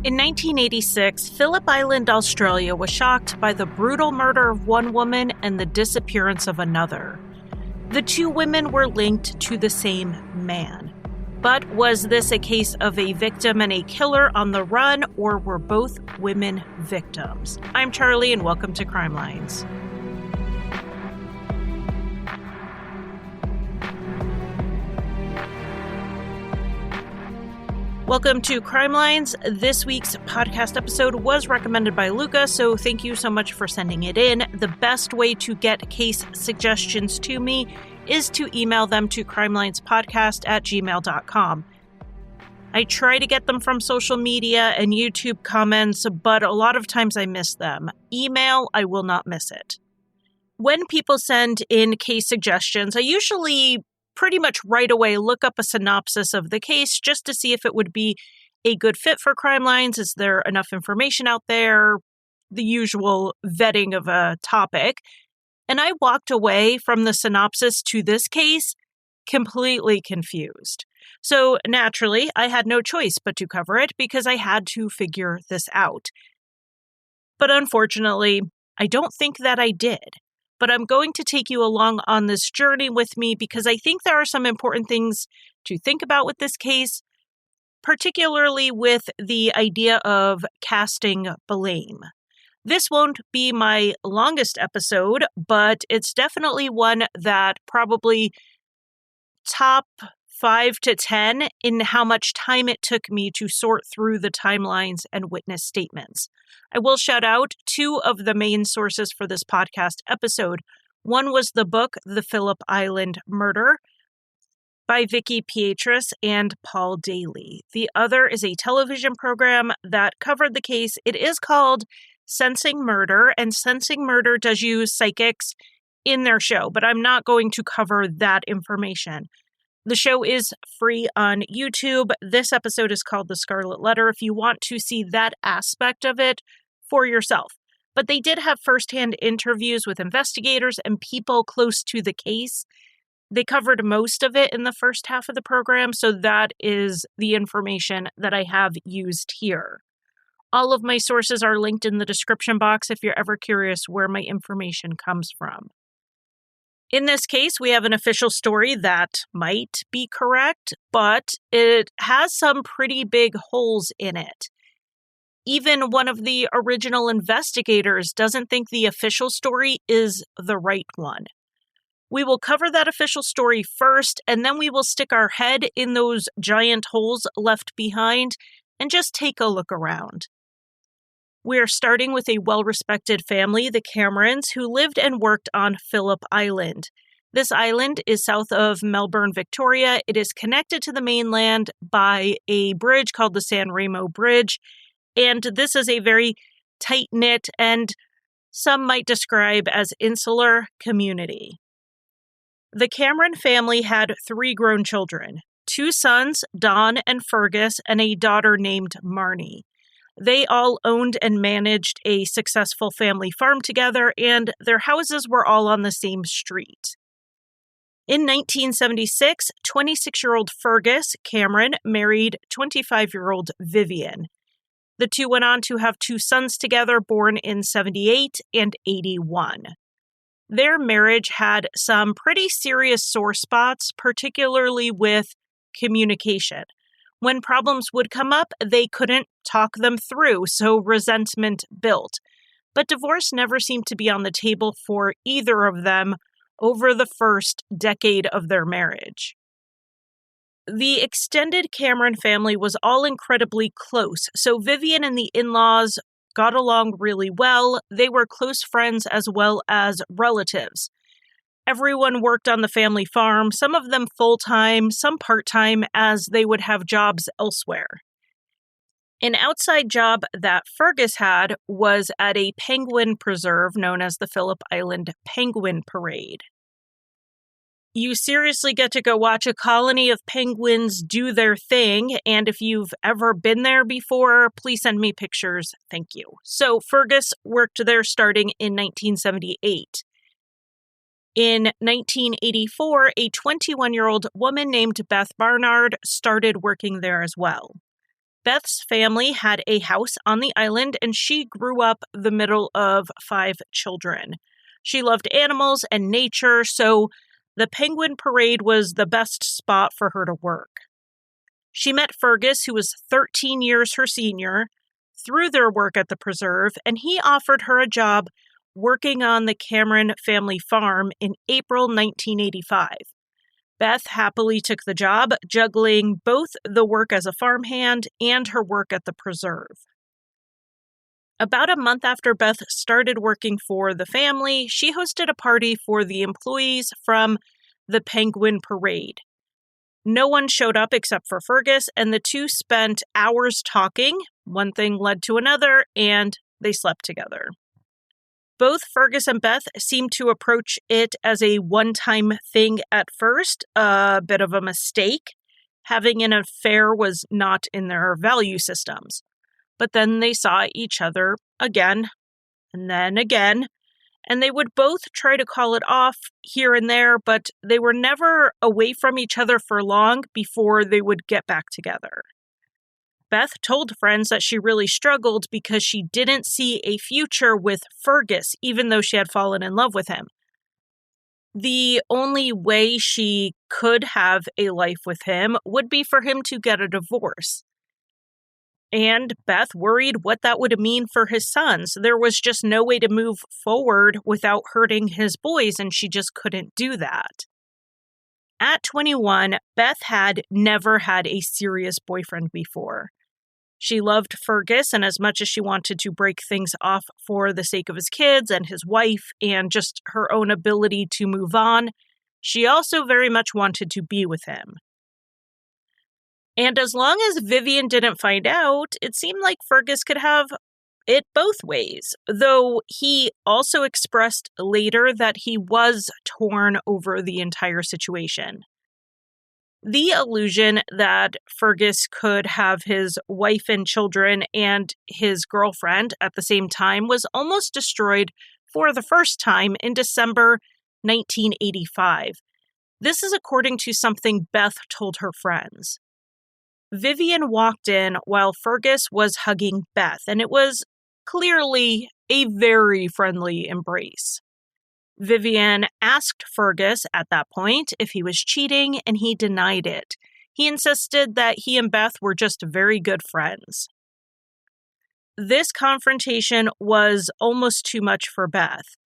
In 1986, Phillip Island, Australia was shocked by the brutal murder of one woman and the disappearance of another. The two women were linked to the same man. But was this a case of a victim and a killer on the run, or were both women victims? I'm Charlie, and welcome to Crime Lines. Welcome to Crime Lines. This week's podcast episode was recommended by Luca, so thank you so much for sending it in. The best way to get case suggestions to me is to email them to crimelinespodcast@gmail.com. I try to get them from social media and YouTube comments, but a lot of times I miss them. Email, I will not miss it. When people send in case suggestions, I usually pretty much right away look up a synopsis of the case just to see if it would be a good fit for Crime Lines. Is there enough information out there? The usual vetting of a topic. And I walked away from the synopsis to this case completely confused. So naturally, I had no choice but to cover it because I had to figure this out. But unfortunately, I don't think that I did. But I'm going to take you along on this journey with me because I think there are some important things to think about with this case, particularly with the idea of casting blame. This won't be my longest episode, but it's definitely one that probably top 5 to 10 in how much time it took me to sort through the timelines and witness statements. I will shout out 2 of the main sources for this podcast episode. One was the book, The Phillip Island Murder, by Vicky Pietras and Paul Daly. The other is a television program that covered the case. It is called Sensing Murder, and Sensing Murder does use psychics in their show, but I'm not going to cover that information. The show is free on YouTube. This episode is called The Scarlet Letter if you want to see that aspect of it for yourself. But they did have firsthand interviews with investigators and people close to the case. They covered most of it in the first half of the program, so that is the information that I have used here. All of my sources are linked in the description box if you're ever curious where my information comes from. In this case, we have an official story that might be correct, but it has some pretty big holes in it. Even one of the original investigators doesn't think the official story is the right one. We will cover that official story first, and then we will stick our head in those giant holes left behind and just take a look around. We are starting with a well-respected family, the Camerons, who lived and worked on Phillip Island. This island is south of Melbourne, Victoria. It is connected to the mainland by a bridge called the San Remo Bridge, and this is a very tight-knit and some might describe as insular community. The Cameron family had 3 grown children, 2 sons, Don and Fergus, and a daughter named Marnie. They all owned and managed a successful family farm together, and their houses were all on the same street. In 1976, 26-year-old Fergus Cameron married 25-year-old Vivian. The two went on to have 2 sons together, born in 78 and 81. Their marriage had some pretty serious sore spots, particularly with communication. When problems would come up, they couldn't talk them through, so resentment built. But divorce never seemed to be on the table for either of them over the first decade of their marriage. The extended Cameron family was all incredibly close, so Vivian and the in-laws got along really well. They were close friends as well as relatives. Everyone worked on the family farm, some of them full-time, some part-time, as they would have jobs elsewhere. An outside job that Fergus had was at a penguin preserve known as the Phillip Island Penguin Parade. You seriously get to go watch a colony of penguins do their thing, and if you've ever been there before, please send me pictures. Thank you. So Fergus worked there starting in 1978. In 1984, a 21-year-old woman named Beth Barnard started working there as well. Beth's family had a house on the island, and she grew up the middle of 5 children. She loved animals and nature, so the penguin parade was the best spot for her to work. She met Fergus, who was 13 years her senior, through their work at the preserve, and he offered her a job working on the Cameron family farm in April 1985. Beth happily took the job, juggling both the work as a farmhand and her work at the preserve. About a month after Beth started working for the family, she hosted a party for the employees from the Penguin Parade. No one showed up except for Fergus, and the two spent hours talking. One thing led to another, and they slept together. Both Fergus and Beth seemed to approach it as a one-time thing at first, a bit of a mistake. Having an affair was not in their value systems. But then they saw each other again, and then again, and they would both try to call it off here and there, but they were never away from each other for long before they would get back together. Beth told friends that she really struggled because she didn't see a future with Fergus, even though she had fallen in love with him. The only way she could have a life with him would be for him to get a divorce. And Beth worried what that would mean for his sons. There was just no way to move forward without hurting his boys, and she just couldn't do that. At 21, Beth had never had a serious boyfriend before. She loved Fergus, and as much as she wanted to break things off for the sake of his kids and his wife and just her own ability to move on, she also very much wanted to be with him. And as long as Vivian didn't find out, it seemed like Fergus could have it both ways, though he also expressed later that he was torn over the entire situation. The illusion that Fergus could have his wife and children and his girlfriend at the same time was almost destroyed for the first time in December 1985. This is according to something Beth told her friends. Vivian walked in while Fergus was hugging Beth, and it was clearly a very friendly embrace. Vivian asked Fergus at that point if he was cheating, and he denied it. He insisted that he and Beth were just very good friends. This confrontation was almost too much for Beth.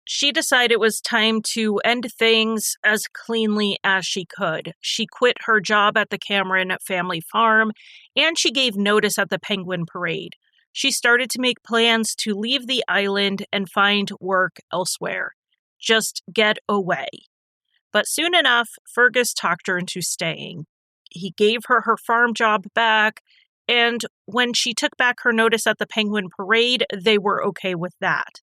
She decided it was time to end things as cleanly as she could. She quit her job at the Cameron family farm, and she gave notice at the Penguin Parade. She started to make plans to leave the island and find work elsewhere. Just get away. But soon enough, Fergus talked her into staying. He gave her her farm job back, and when she took back her notice at the Penguin Parade, they were okay with that.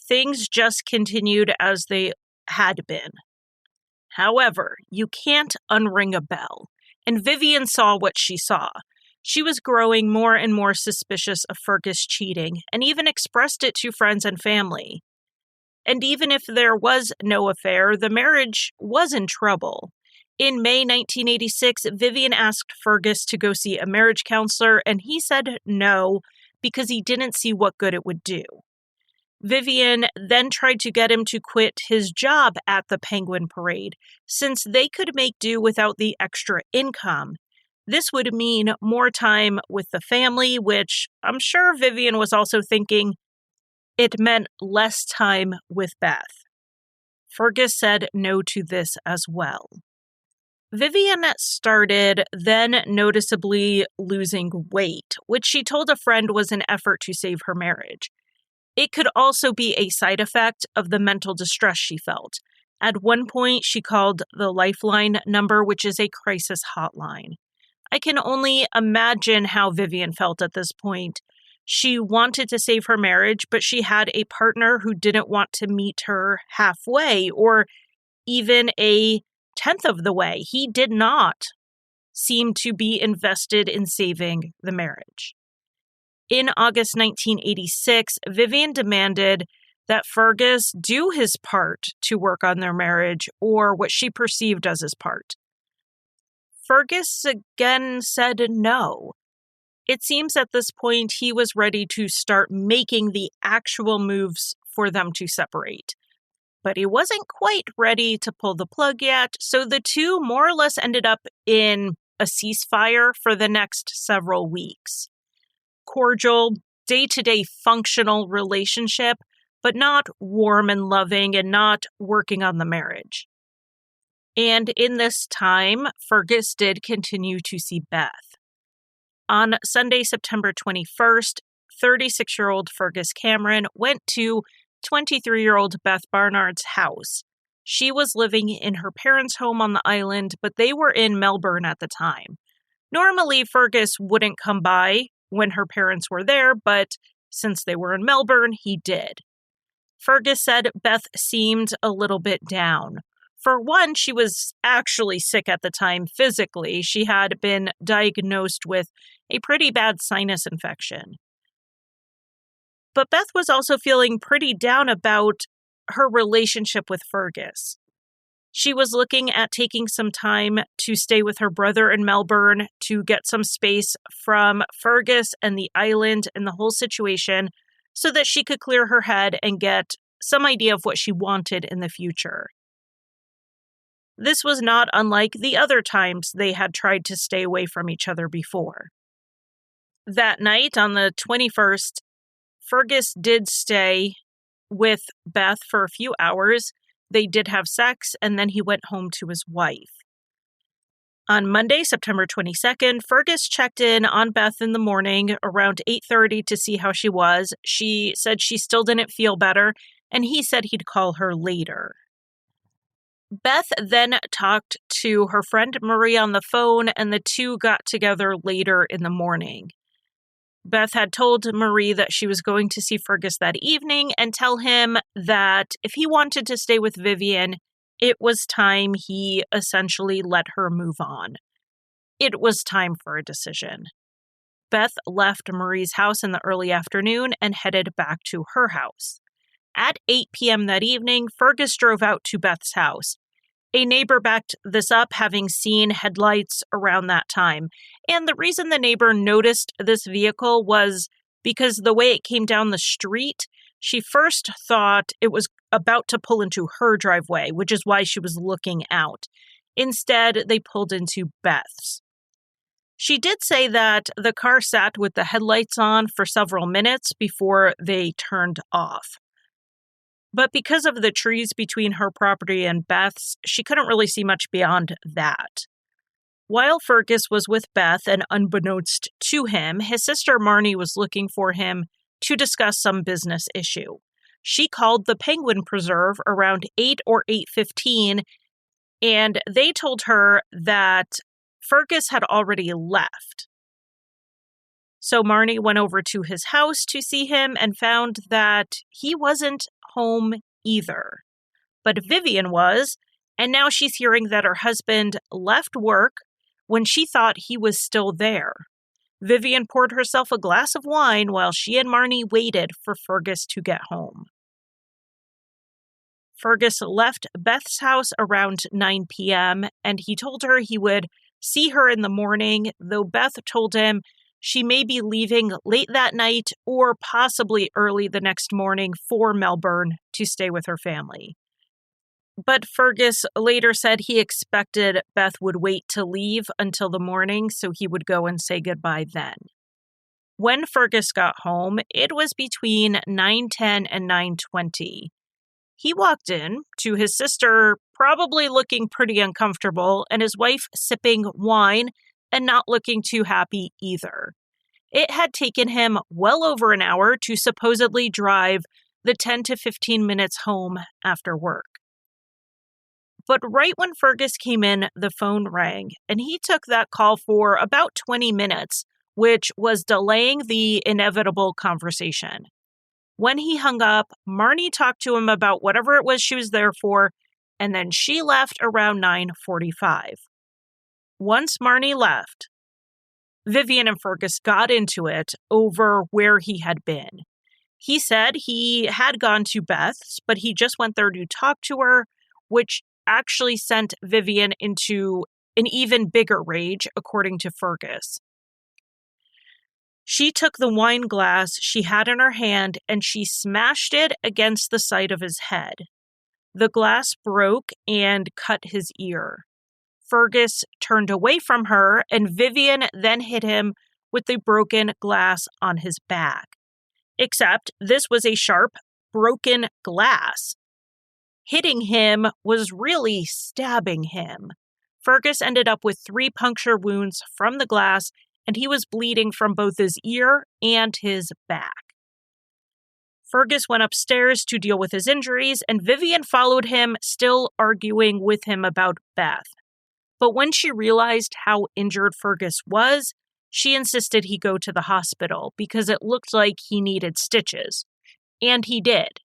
Things just continued as they had been. However, you can't unring a bell, and Vivian saw what she saw. She was growing more and more suspicious of Fergus cheating, and even expressed it to friends and family. And even if there was no affair, the marriage was in trouble. In May 1986, Vivian asked Fergus to go see a marriage counselor, and he said no, because he didn't see what good it would do. Vivian then tried to get him to quit his job at the Penguin Parade, since they could make do without the extra income. This would mean more time with the family, which I'm sure Vivian was also thinking it meant less time with Beth. Fergus said no to this as well. Vivian started then noticeably losing weight, which she told a friend was an effort to save her marriage. It could also be a side effect of the mental distress she felt. At one point, she called the Lifeline number, which is a crisis hotline. I can only imagine how Vivian felt at this point. She wanted to save her marriage, but she had a partner who didn't want to meet her halfway or even a tenth of the way. He did not seem to be invested in saving the marriage. In August 1986, Vivian demanded that Fergus do his part to work on their marriage, or what she perceived as his part. Fergus again said no. It seems at this point he was ready to start making the actual moves for them to separate. But he wasn't quite ready to pull the plug yet, so the two more or less ended up in a ceasefire for the next several weeks. Cordial, day-to-day functional relationship, but not warm and loving and not working on the marriage. And in this time, Fergus did continue to see Beth. On Sunday, September 21st, 36-year-old Fergus Cameron went to 23-year-old Beth Barnard's house. She was living in her parents' home on the island, but they were in Melbourne at the time. Normally, Fergus wouldn't come by when her parents were there, but since they were in Melbourne, he did. Fergus said Beth seemed a little bit down. For one, she was actually sick at the time physically. She had been diagnosed with a pretty bad sinus infection. But Beth was also feeling pretty down about her relationship with Fergus. She was looking at taking some time to stay with her brother in Melbourne to get some space from Fergus and the island and the whole situation so that she could clear her head and get some idea of what she wanted in the future. This was not unlike the other times they had tried to stay away from each other before. That night, on the 21st, Fergus did stay with Beth for a few hours. They did have sex, and then he went home to his wife. On Monday, September 22nd, Fergus checked in on Beth in the morning around 8:30 to see how she was. She said she still didn't feel better, and he said he'd call her later. Beth then talked to her friend Marie on the phone, and the two got together later in the morning. Beth had told Marie that she was going to see Fergus that evening and tell him that if he wanted to stay with Vivian, it was time he essentially let her move on. It was time for a decision. Beth left Marie's house in the early afternoon and headed back to her house. At 8 p.m. that evening, Fergus drove out to Beth's house. A neighbor backed this up, having seen headlights around that time. And the reason the neighbor noticed this vehicle was because the way it came down the street, she first thought it was about to pull into her driveway, which is why she was looking out. Instead, they pulled into Beth's. She did say that the car sat with the headlights on for several minutes before they turned off. But because of the trees between her property and Beth's, she couldn't really see much beyond that. While Fergus was with Beth, and unbeknownst to him, his sister Marnie was looking for him to discuss some business issue. She called the Penguin Preserve around 8 or 8:15, and they told her that Fergus had already left. So Marnie went over to his house to see him and found that he wasn't home either. But Vivian was, and now she's hearing that her husband left work when she thought he was still there. Vivian poured herself a glass of wine while she and Marnie waited for Fergus to get home. Fergus left Beth's house around 9 p.m., and he told her he would see her in the morning, though Beth told him she may be leaving late that night or possibly early the next morning for Melbourne to stay with her family. But Fergus later said he expected Beth would wait to leave until the morning so he would go and say goodbye then. When Fergus got home, it was between 9:10 and 9:20. He walked in to his sister probably looking pretty uncomfortable and his wife sipping wine and not looking too happy either. It had taken him well over an hour to supposedly drive the 10 to 15 minutes home after work. But right when Fergus came in, the phone rang, and he took that call for about 20 minutes, which was delaying the inevitable conversation. When he hung up, Marnie talked to him about whatever it was she was there for, and then she left around 9:45. Once Marnie left, Vivian and Fergus got into it over where he had been. He said he had gone to Beth's, but he just went there to talk to her, which actually sent Vivian into an even bigger rage, according to Fergus. She took the wine glass she had in her hand and she smashed it against the side of his head. The glass broke and cut his ear. Fergus turned away from her, and Vivian then hit him with the broken glass on his back. Except this was a sharp, broken glass. Hitting him was really stabbing him. Fergus ended up with 3 puncture wounds from the glass, and he was bleeding from both his ear and his back. Fergus went upstairs to deal with his injuries, and Vivian followed him, still arguing with him about Beth. But when she realized how injured Fergus was, she insisted he go to the hospital because it looked like he needed stitches. And he did.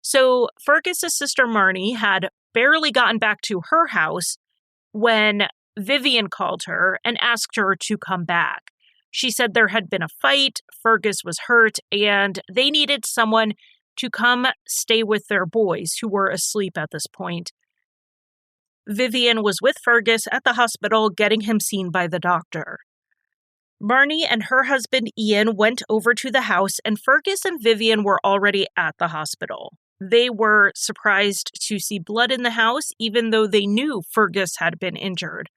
So Fergus's sister Marnie had barely gotten back to her house when Vivian called her and asked her to come back. She said there had been a fight, Fergus was hurt, and they needed someone to come stay with their boys who were asleep at this point. Vivian was with Fergus at the hospital getting him seen by the doctor. Marnie and her husband Ian went over to the house, and Fergus and Vivian were already at the hospital. They were surprised to see blood in the house, even though they knew Fergus had been injured.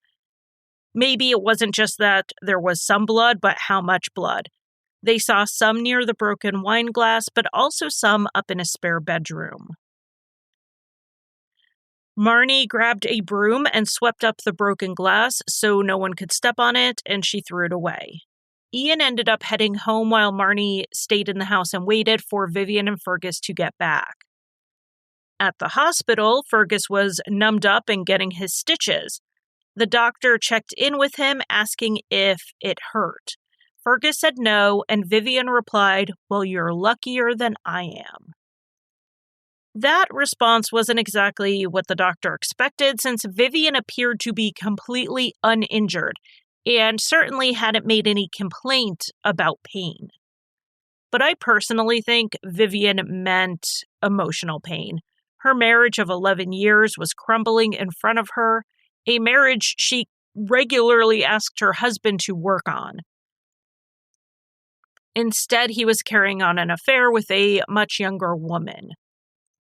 Maybe it wasn't just that there was some blood, but how much blood. They saw some near the broken wine glass, but also some up in a spare bedroom. Marnie grabbed a broom and swept up the broken glass so no one could step on it, and she threw it away. Ian ended up heading home while Marnie stayed in the house and waited for Vivian and Fergus to get back. At the hospital, Fergus was numbed up and getting his stitches. The doctor checked in with him, asking if it hurt. Fergus said no, and Vivian replied, "Well, you're luckier than I am." That response wasn't exactly what the doctor expected, since Vivian appeared to be completely uninjured and certainly hadn't made any complaint about pain. But I personally think Vivian meant emotional pain. Her marriage of 11 years was crumbling in front of her, a marriage she regularly asked her husband to work on. Instead, he was carrying on an affair with a much younger woman.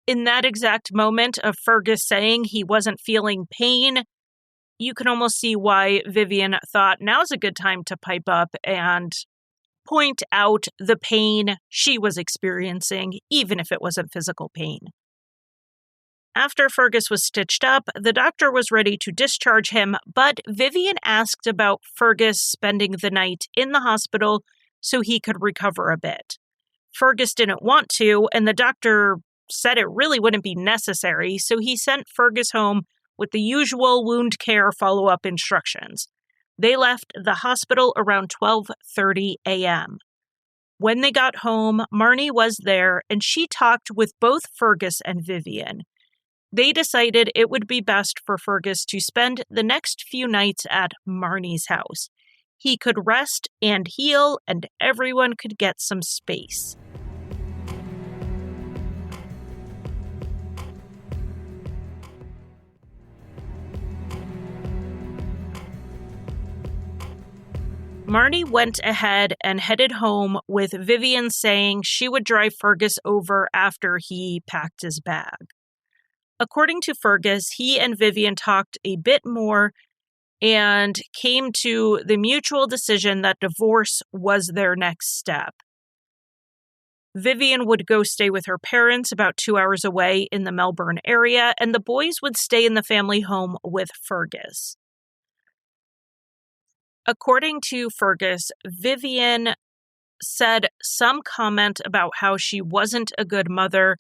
In that exact moment of Fergus saying he wasn't feeling pain, you can almost see why Vivian thought now's a good time to pipe up and point out the pain she was experiencing, even if it wasn't physical pain. After Fergus was stitched up, the doctor was ready to discharge him, but Vivian asked about Fergus spending the night in the hospital so he could recover a bit. Fergus didn't want to, and the doctor said it really wouldn't be necessary, so he sent Fergus home with the usual wound care follow-up instructions. They left the hospital around 12:30 a.m. When they got home, Marnie was there, and she talked with both Fergus and Vivian. They decided it would be best for Fergus to spend the next few nights at Marnie's house. He could rest and heal, and everyone could get some space. Marnie went ahead and headed home with Vivian saying she would drive Fergus over after he packed his bag. According to Fergus, he and Vivian talked a bit more and came to the mutual decision that divorce was their next step. Vivian would go stay with her parents about 2 hours away in the Melbourne area, and the boys would stay in the family home with Fergus. According to Fergus, Vivian said some comment about how she wasn't a good mother,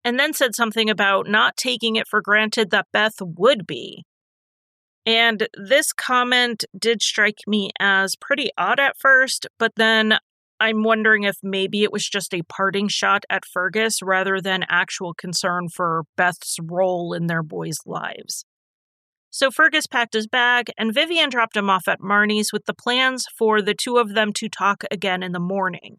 and then said something about not taking it for granted that Beth would be. And this comment did strike me as pretty odd at first, but then I'm wondering if maybe it was just a parting shot at Fergus rather than actual concern for Beth's role in their boys' lives. So Fergus packed his bag, and Vivian dropped him off at Marnie's with the plans for the two of them to talk again in the morning.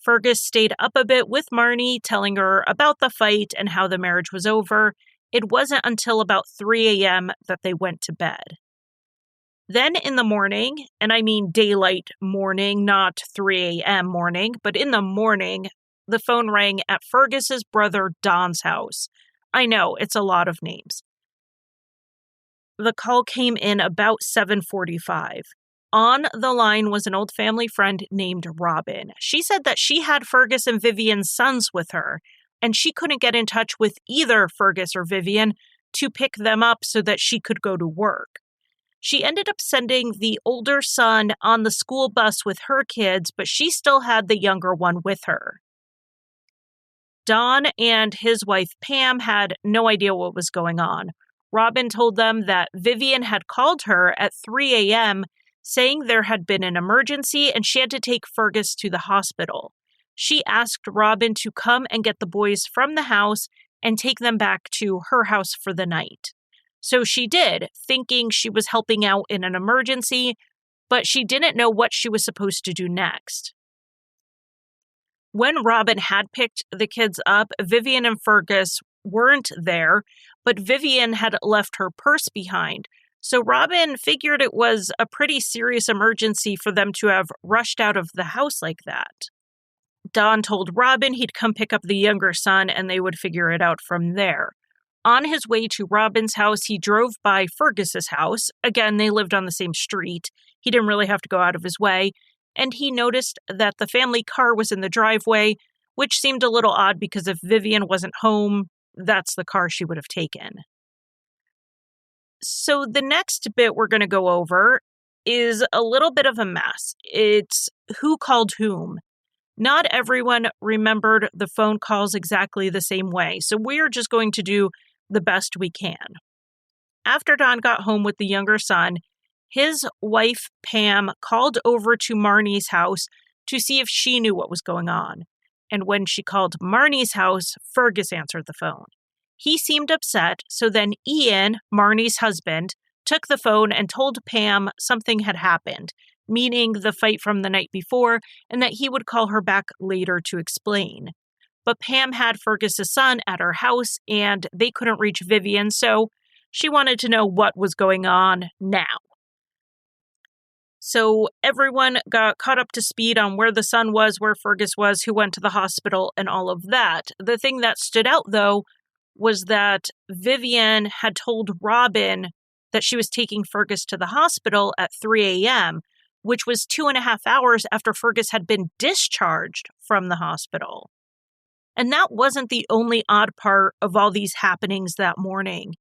Fergus stayed up a bit with Marnie, telling her about the fight and how the marriage was over. It wasn't until about 3 a.m. that they went to bed. Then in the morning, and I mean daylight morning, not 3 a.m. morning, but in the morning, the phone rang at Fergus's brother Don's house. I know, it's a lot of names. The call came in about 7:45. On the line was an old family friend named Robin. She said that she had Fergus and Vivian's sons with her, and she couldn't get in touch with either Fergus or Vivian to pick them up so that she could go to work. She ended up sending the older son on the school bus with her kids, but she still had the younger one with her. Don and his wife Pam had no idea what was going on. Robin told them that Vivian had called her at 3 a.m. saying there had been an emergency and she had to take Fergus to the hospital. She asked Robin to come and get the boys from the house and take them back to her house for the night. So she did, thinking she was helping out in an emergency, but she didn't know what she was supposed to do next. When Robin had picked the kids up, Vivian and Fergus weren't there, but Vivian had left her purse behind. So Robin figured it was a pretty serious emergency for them to have rushed out of the house like that. Don told Robin he'd come pick up the younger son and they would figure it out from there. On his way to Robin's house, he drove by Fergus's house. Again, they lived on the same street. He didn't really have to go out of his way. And he noticed that the family car was in the driveway, which seemed a little odd because if Vivian wasn't home, that's the car she would have taken. So the next bit we're going to go over is a little bit of a mess. It's who called whom. Not everyone remembered the phone calls exactly the same way, so we're just going to do the best we can. After Don got home with the younger son, his wife, Pam, called over to Marnie's house to see if she knew what was going on. And when she called Marnie's house, Fergus answered the phone. He seemed upset, so then Ian, Marnie's husband, took the phone and told Pam something had happened, meaning the fight from the night before, and that he would call her back later to explain. But Pam had Fergus's son at her house, and they couldn't reach Vivian, so she wanted to know what was going on now. So everyone got caught up to speed on where the son was, where Fergus was, who went to the hospital, and all of that. The thing that stood out, though, was that Vivian had told Robin that she was taking Fergus to the hospital at 3 a.m., which was 2.5 hours after Fergus had been discharged from the hospital. And that wasn't the only odd part of all these happenings that morning.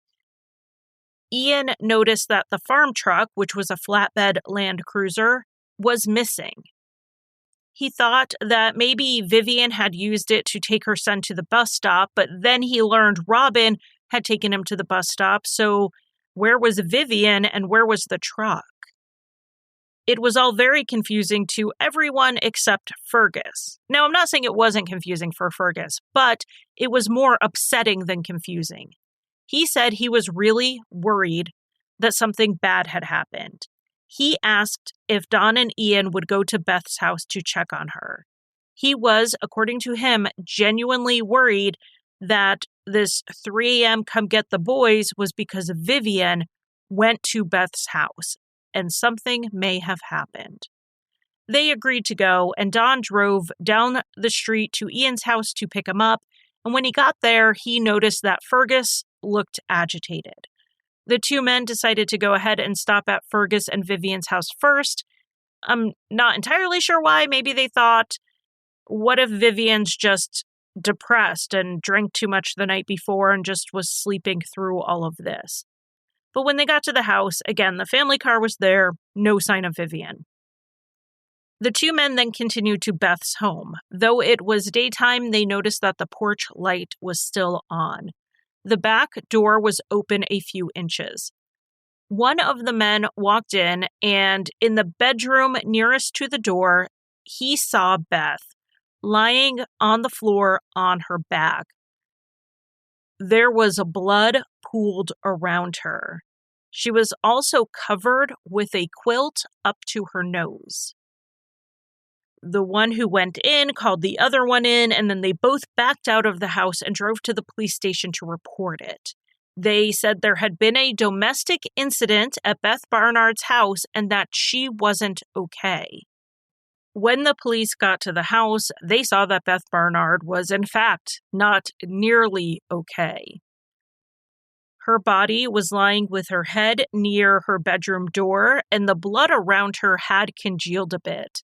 Ian noticed that the farm truck, which was a flatbed Land Cruiser, was missing. He thought that maybe Vivian had used it to take her son to the bus stop, but then he learned Robin had taken him to the bus stop, so where was Vivian and where was the truck? It was all very confusing to everyone except Fergus. Now, I'm not saying it wasn't confusing for Fergus, but it was more upsetting than confusing. He said he was really worried that something bad had happened. He asked if Don and Ian would go to Beth's house to check on her. He was, according to him, genuinely worried that this 3 a.m. come get the boys was because Vivian went to Beth's house, and something may have happened. They agreed to go, and Don drove down the street to Ian's house to pick him up, and when he got there, he noticed that Fergus looked agitated. The two men decided to go ahead and stop at Fergus and Vivian's house first. I'm not entirely sure why. Maybe they thought, what if Vivian's just depressed and drank too much the night before and just was sleeping through all of this? But when they got to the house, again, the family car was there, no sign of Vivian. The two men then continued to Beth's home. Though it was daytime, they noticed that the porch light was still on. The back door was open a few inches. One of the men walked in, and in the bedroom nearest to the door, he saw Beth lying on the floor on her back. There was blood pooled around her. She was also covered with a quilt up to her nose. The one who went in called the other one in, and then they both backed out of the house and drove to the police station to report it. They said there had been a domestic incident at Beth Barnard's house and that she wasn't okay. When the police got to the house, they saw that Beth Barnard was, in fact, not nearly okay. Her body was lying with her head near her bedroom door, and the blood around her had congealed a bit.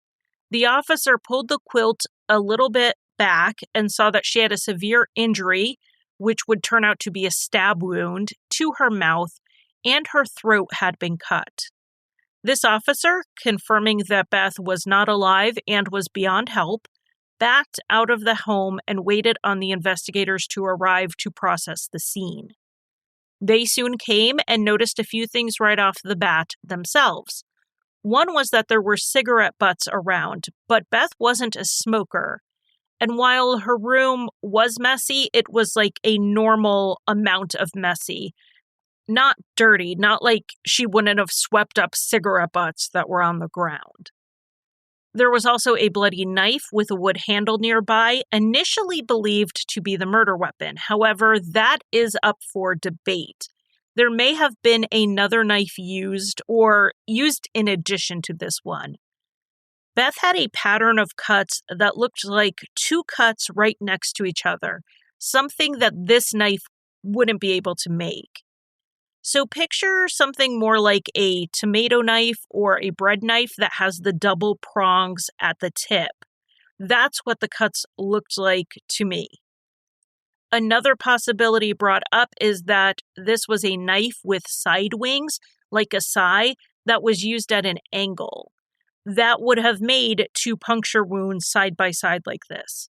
The officer pulled the quilt a little bit back and saw that she had a severe injury, which would turn out to be a stab wound to her mouth, and her throat had been cut. This officer, confirming that Beth was not alive and was beyond help, backed out of the home and waited on the investigators to arrive to process the scene. They soon came and noticed a few things right off the bat themselves. One was that there were cigarette butts around, but Beth wasn't a smoker. And while her room was messy, it was like a normal amount of messy. Not dirty, not like she wouldn't have swept up cigarette butts that were on the ground. There was also a bloody knife with a wood handle nearby, initially believed to be the murder weapon. However, that is up for debate. There may have been another knife used or used in addition to this one. Beth had a pattern of cuts that looked like two cuts right next to each other, something that this knife wouldn't be able to make. So picture something more like a tomato knife or a bread knife that has the double prongs at the tip. That's what the cuts looked like to me. Another possibility brought up is that this was a knife with side wings, like a sai, that was used at an angle. That would have made two puncture wounds side by side like this.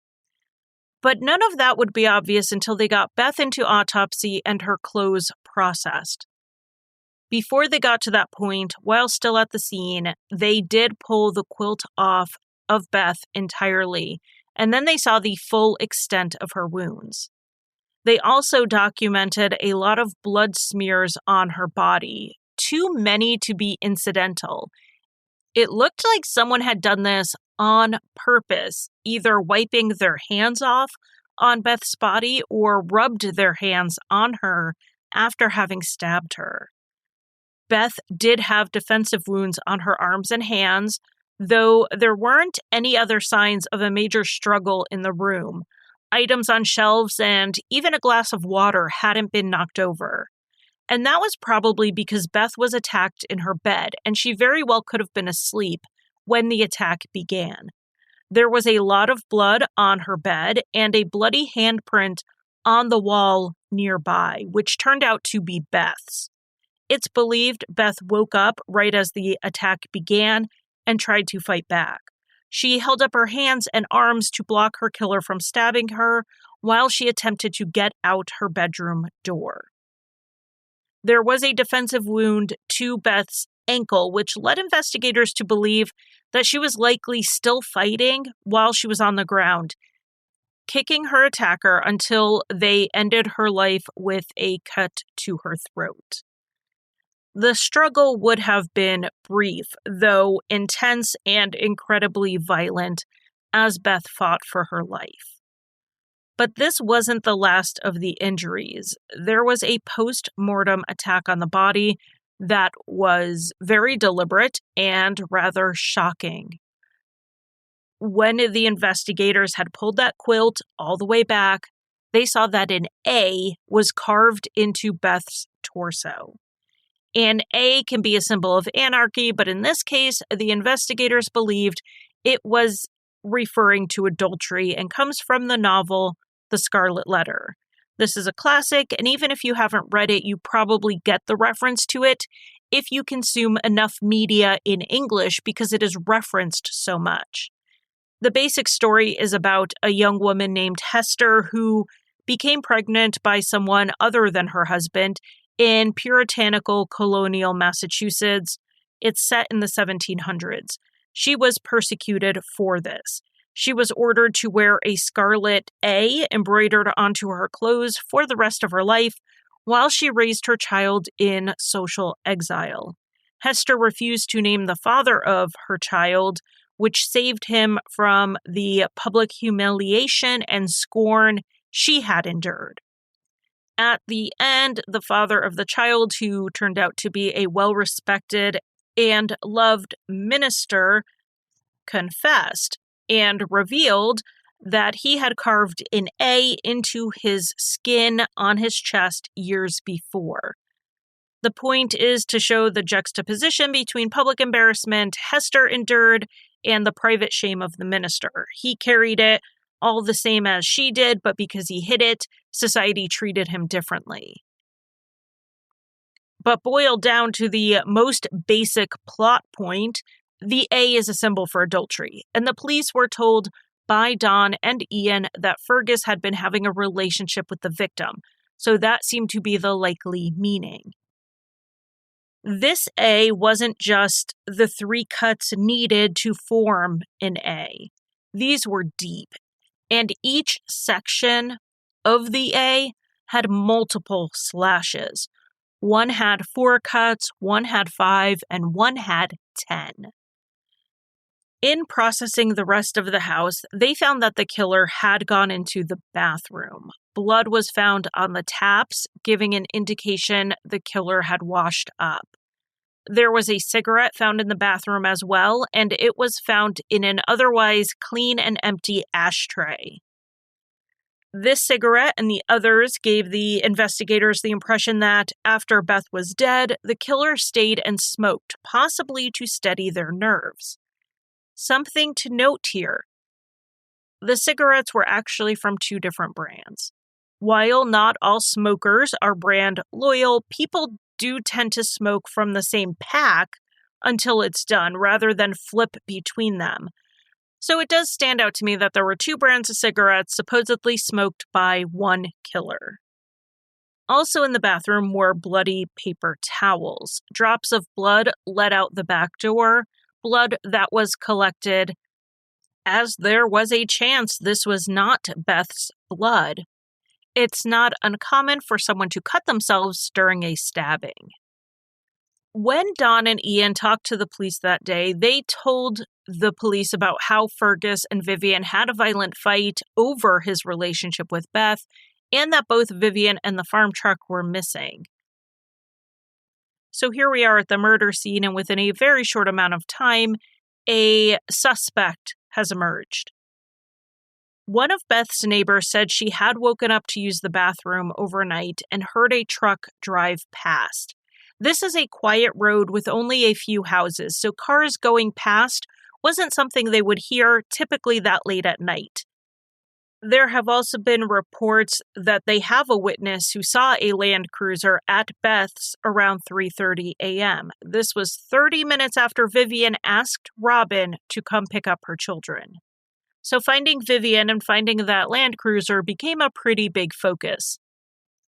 But none of that would be obvious until they got Beth into autopsy and her clothes processed. Before they got to that point, while still at the scene, they did pull the quilt off of Beth entirely, and then they saw the full extent of her wounds. They also documented a lot of blood smears on her body, too many to be incidental. It looked like someone had done this on purpose, either wiping their hands off on Beth's body or rubbed their hands on her after having stabbed her. Beth did have defensive wounds on her arms and hands, though there weren't any other signs of a major struggle in the room. Items on shelves and even a glass of water hadn't been knocked over. And that was probably because Beth was attacked in her bed, and she very well could have been asleep when the attack began. There was a lot of blood on her bed and a bloody handprint on the wall nearby, which turned out to be Beth's. It's believed Beth woke up right as the attack began and tried to fight back. She held up her hands and arms to block her killer from stabbing her while she attempted to get out her bedroom door. There was a defensive wound to Beth's ankle, which led investigators to believe that she was likely still fighting while she was on the ground, kicking her attacker until they ended her life with a cut to her throat. The struggle would have been brief, though intense and incredibly violent, as Beth fought for her life. But this wasn't the last of the injuries. There was a post-mortem attack on the body that was very deliberate and rather shocking. When the investigators had pulled that quilt all the way back, they saw that an A was carved into Beth's torso. An A can be a symbol of anarchy, but in this case, the investigators believed it was referring to adultery and comes from the novel The Scarlet Letter. This is a classic, and even if you haven't read it, you probably get the reference to it if you consume enough media in English because it is referenced so much. The basic story is about a young woman named Hester who became pregnant by someone other than her husband in puritanical colonial Massachusetts. It's set in the 1700s. She was persecuted for this. She was ordered to wear a scarlet A embroidered onto her clothes for the rest of her life while she raised her child in social exile. Hester refused to name the father of her child, which saved him from the public humiliation and scorn she had endured. At the end, the father of the child, who turned out to be a well-respected and loved minister, confessed and revealed that he had carved an A into his skin on his chest years before. The point is to show the juxtaposition between public embarrassment Hester endured and the private shame of the minister. He carried it all the same as she did, but because he hid it, society treated him differently. But boiled down to the most basic plot point, the A is a symbol for adultery, and the police were told by Dawn and Ian that Fergus had been having a relationship with the victim, so that seemed to be the likely meaning. This A wasn't just the 3 cuts needed to form an A. These were deep, and each section of the A had multiple slashes. One had 4 cuts, one had 5, and one had 10. In processing the rest of the house, they found that the killer had gone into the bathroom. Blood was found on the taps, giving an indication the killer had washed up. There was a cigarette found in the bathroom as well, and it was found in an otherwise clean and empty ashtray. This cigarette and the others gave the investigators the impression that, after Beth was dead, the killer stayed and smoked, possibly to steady their nerves. Something to note here. The cigarettes were actually from 2 different brands. While not all smokers are brand loyal, people do tend to smoke from the same pack until it's done, rather than flip between them. So it does stand out to me that there were 2 brands of cigarettes supposedly smoked by one killer. Also in the bathroom were bloody paper towels. Drops of blood led out the back door, blood that was collected, as there was a chance this was not Beth's blood. It's not uncommon for someone to cut themselves during a stabbing. When Dawn and Ian talked to the police that day, they told the police about how Fergus and Vivian had a violent fight over his relationship with Beth, and that both Vivian and the farm truck were missing. So here we are at the murder scene, and within a very short amount of time, a suspect has emerged. One of Beth's neighbors said she had woken up to use the bathroom overnight and heard a truck drive past. This is a quiet road with only a few houses, so cars going past wasn't something they would hear typically that late at night. There have also been reports that they have a witness who saw a Land Cruiser at Beth's around 3:30 a.m. This was 30 minutes after Vivian asked Robin to come pick up her children. So finding Vivian and finding that Land Cruiser became a pretty big focus.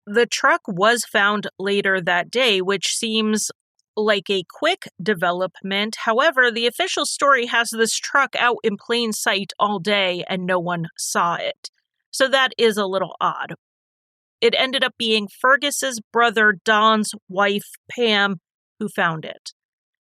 The truck was found later that day, which seems like a quick development. However, the official story has this truck out in plain sight all day and no one saw it. So that is a little odd. It ended up being Fergus's brother Don's wife, Pam, who found it.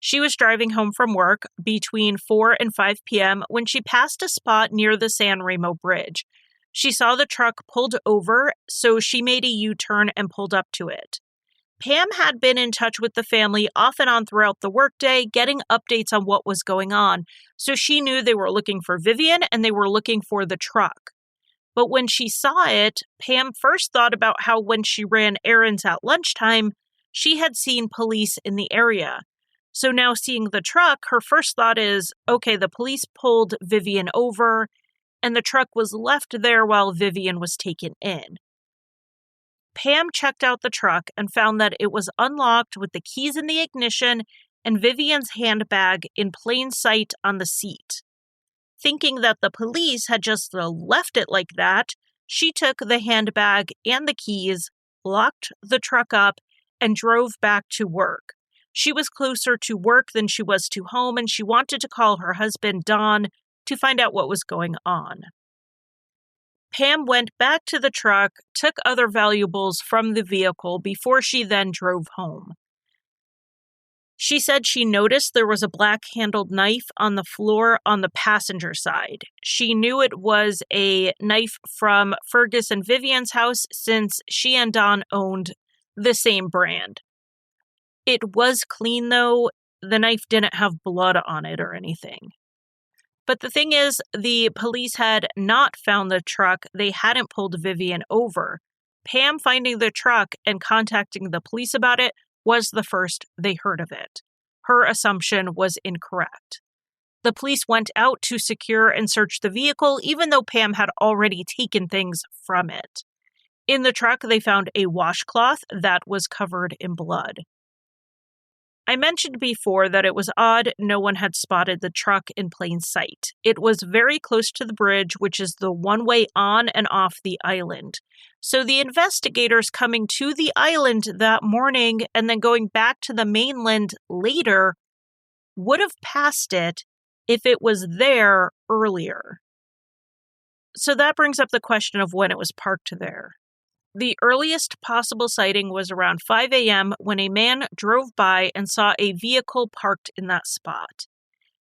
She was driving home from work between 4 and 5 p.m. when she passed a spot near the San Remo Bridge. She saw the truck pulled over, so she made a U-turn and pulled up to it. Pam had been in touch with the family off and on throughout the workday, getting updates on what was going on, so she knew they were looking for Vivian and they were looking for the truck. But when she saw it, Pam first thought about how when she ran errands at lunchtime, she had seen police in the area. So now seeing the truck, her first thought is, okay, the police pulled Vivian over, and the truck was left there while Vivian was taken in. Pam checked out the truck and found that it was unlocked with the keys in the ignition and Vivian's handbag in plain sight on the seat. Thinking that the police had just left it like that, she took the handbag and the keys, locked the truck up, and drove back to work. She was closer to work than she was to home, and she wanted to call her husband, Don, to find out what was going on. Pam went back to the truck, took other valuables from the vehicle before she then drove home. She said she noticed there was a black-handled knife on the floor on the passenger side. She knew it was a knife from Fergus and Vivian's house since she and Don owned the same brand. It was clean, though. The knife didn't have blood on it or anything. But the thing is, the police had not found the truck. They hadn't pulled Vivian over. Pam finding the truck and contacting the police about it was the first they heard of it. Her assumption was incorrect. The police went out to secure and search the vehicle, even though Pam had already taken things from it. In the truck, they found a washcloth that was covered in blood. I mentioned before that it was odd no one had spotted the truck in plain sight. It was very close to the bridge, which is the one-way on and off the island. So the investigators coming to the island that morning and then going back to the mainland later would have passed it if it was there earlier. So that brings up the question of when it was parked there. The earliest possible sighting was around 5 a.m. when a man drove by and saw a vehicle parked in that spot.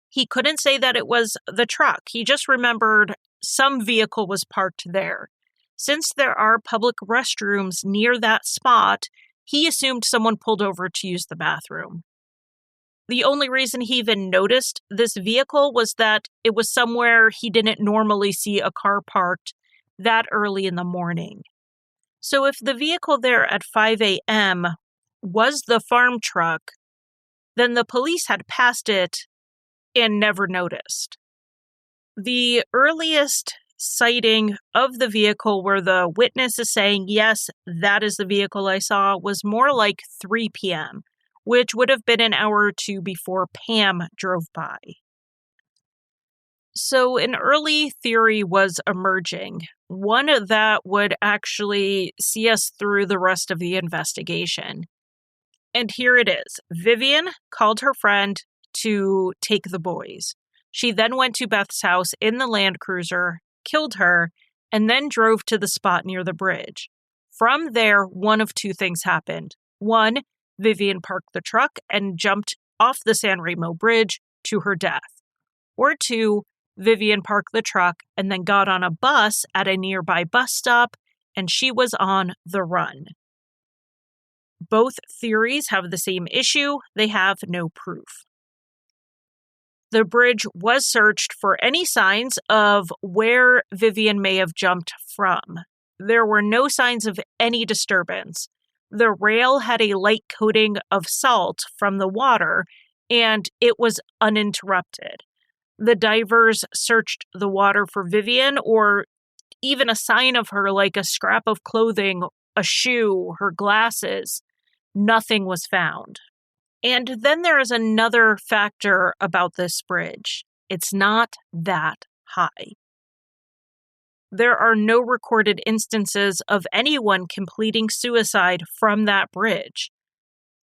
He couldn't say that it was the truck. He just remembered some vehicle was parked there. Since there are public restrooms near that spot, he assumed someone pulled over to use the bathroom. The only reason he even noticed this vehicle was that it was somewhere he didn't normally see a car parked that early in the morning. So if the vehicle there at 5 a.m. was the farm truck, then the police had passed it and never noticed. The earliest sighting of the vehicle where the witness is saying, yes, that is the vehicle I saw, was more like 3 p.m., which would have been an hour or two before Pam drove by. So an early theory was emerging, one that would actually see us through the rest of the investigation. And here it is. Vivian called her friend to take the boys. She then went to Beth's house in the Land Cruiser, killed her, and then drove to the spot near the bridge. From there, one of two things happened. One, Vivian parked the truck and jumped off the San Remo Bridge to her death. Or two, Vivian parked the truck and then got on a bus at a nearby bus stop, and she was on the run. Both theories have the same issue. They have no proof. The bridge was searched for any signs of where Vivian may have jumped from. There were no signs of any disturbance. The rail had a light coating of salt from the water, and it was uninterrupted. The divers searched the water for Vivian or even a sign of her, like a scrap of clothing, a shoe, her glasses. Nothing was found. And then there is another factor about this bridge. It's not that high. There are no recorded instances of anyone completing suicide from that bridge.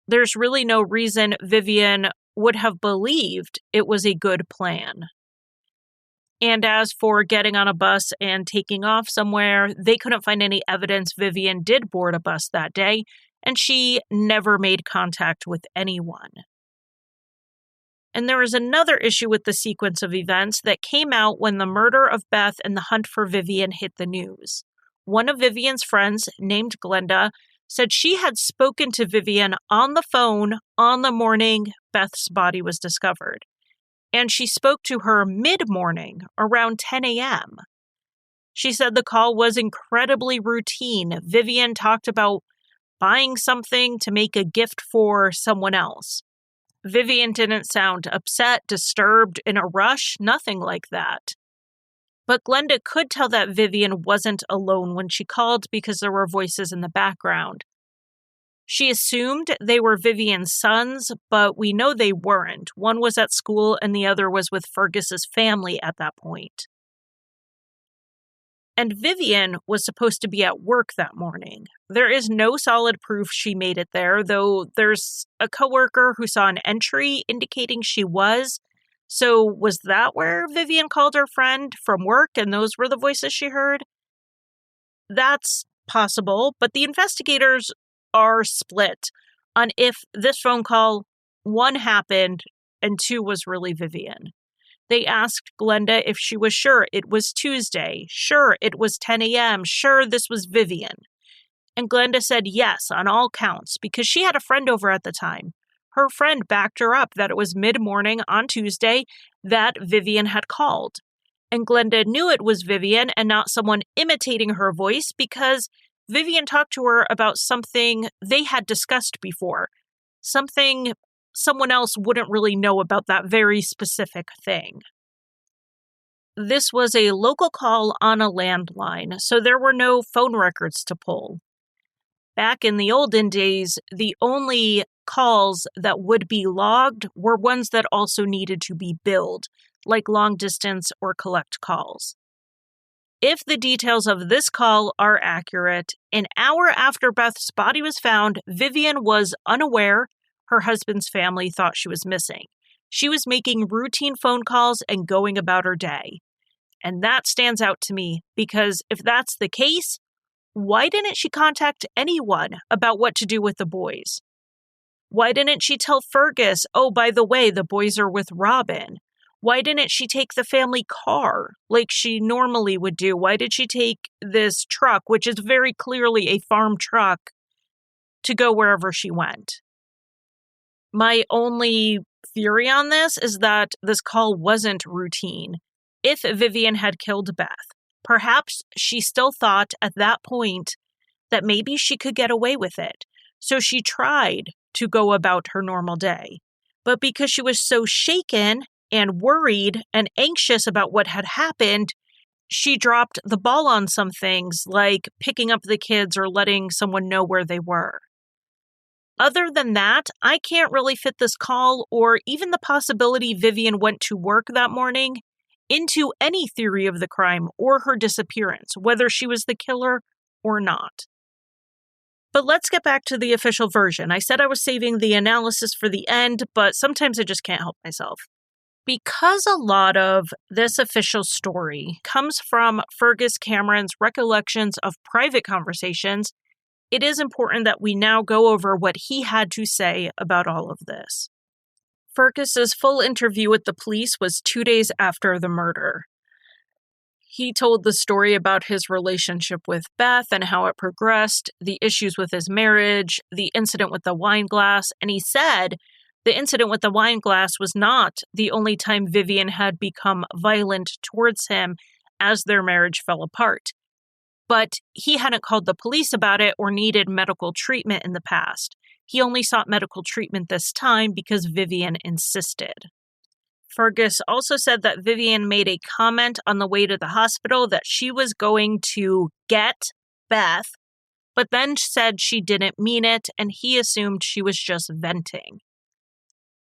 There's really no reason Vivian would have believed it was a good plan. And as for getting on a bus and taking off somewhere, they couldn't find any evidence Vivian did board a bus that day, and she never made contact with anyone. And there is another issue with the sequence of events that came out when the murder of Beth and the hunt for Vivian hit the news. One of Vivian's friends, named Glenda, said she had spoken to Vivian on the phone on the morning Beth's body was discovered. And she spoke to her mid-morning, around 10 a.m. She said the call was incredibly routine. Vivian talked about buying something to make a gift for someone else. Vivian didn't sound upset, disturbed, in a rush, nothing like that. But Glenda could tell that Vivian wasn't alone when she called because there were voices in the background. She assumed they were Vivian's sons, but we know they weren't. One was at school and the other was with Fergus's family at that point. And Vivian was supposed to be at work that morning. There is no solid proof she made it there, though there's a coworker who saw an entry indicating she was. So was that where Vivian called her friend from work and those were the voices she heard? That's possible, but the investigators are split on if this phone call 1 happened, and 2 was really Vivian. They asked Glenda if she was sure it was Tuesday, sure it was 10 a.m., sure this was Vivian. And Glenda said yes on all counts because she had a friend over at the time. Her friend backed her up that it was mid-morning on Tuesday that Vivian had called. And Glenda knew it was Vivian and not someone imitating her voice because Vivian talked to her about something they had discussed before, something someone else wouldn't really know about that very specific thing. This was a local call on a landline, so there were no phone records to pull. Back in the olden days, the only calls that would be logged were ones that also needed to be billed, like long distance or collect calls. If the details of this call are accurate, an hour after Beth's body was found, Vivian was unaware her husband's family thought she was missing. She was making routine phone calls and going about her day. And that stands out to me because if that's the case, why didn't she contact anyone about what to do with the boys? Why didn't she tell Fergus, oh, by the way, the boys are with Robin? Why didn't she take the family car like she normally would do? Why did she take this truck, which is very clearly a farm truck, to go wherever she went? My only theory on this is that this call wasn't routine. If Vivian had killed Beth, perhaps she still thought at that point that maybe she could get away with it. So she tried to go about her normal day. But because she was so shaken and worried and anxious about what had happened, she dropped the ball on some things like picking up the kids or letting someone know where they were. Other than that, I can't really fit this call or even the possibility Vivian went to work that morning into any theory of the crime or her disappearance, whether she was the killer or not. But let's get back to the official version. I said I was saving the analysis for the end, but sometimes I just can't help myself. Because a lot of this official story comes from Fergus Cameron's recollections of private conversations, it is important that we now go over what he had to say about all of this. Fergus's full interview with the police was 2 days after the murder. He told the story about his relationship with Beth and how it progressed, the issues with his marriage, the incident with the wine glass, and he said the incident with the wine glass was not the only time Vivian had become violent towards him as their marriage fell apart. But he hadn't called the police about it or needed medical treatment in the past. He only sought medical treatment this time because Vivian insisted. Fergus also said that Vivian made a comment on the way to the hospital that she was going to get Beth, but then said she didn't mean it, and he assumed she was just venting.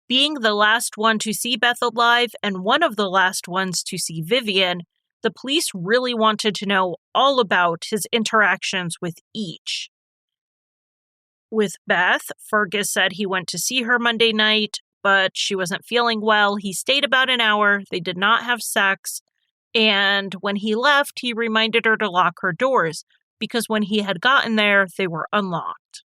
Being the last one to see Beth alive and one of the last ones to see Vivian, the police really wanted to know all about his interactions with each. With Beth, Fergus said he went to see her Monday night, but she wasn't feeling well. He stayed about an hour. They did not have sex. And when he left, he reminded her to lock her doors because when he had gotten there, they were unlocked.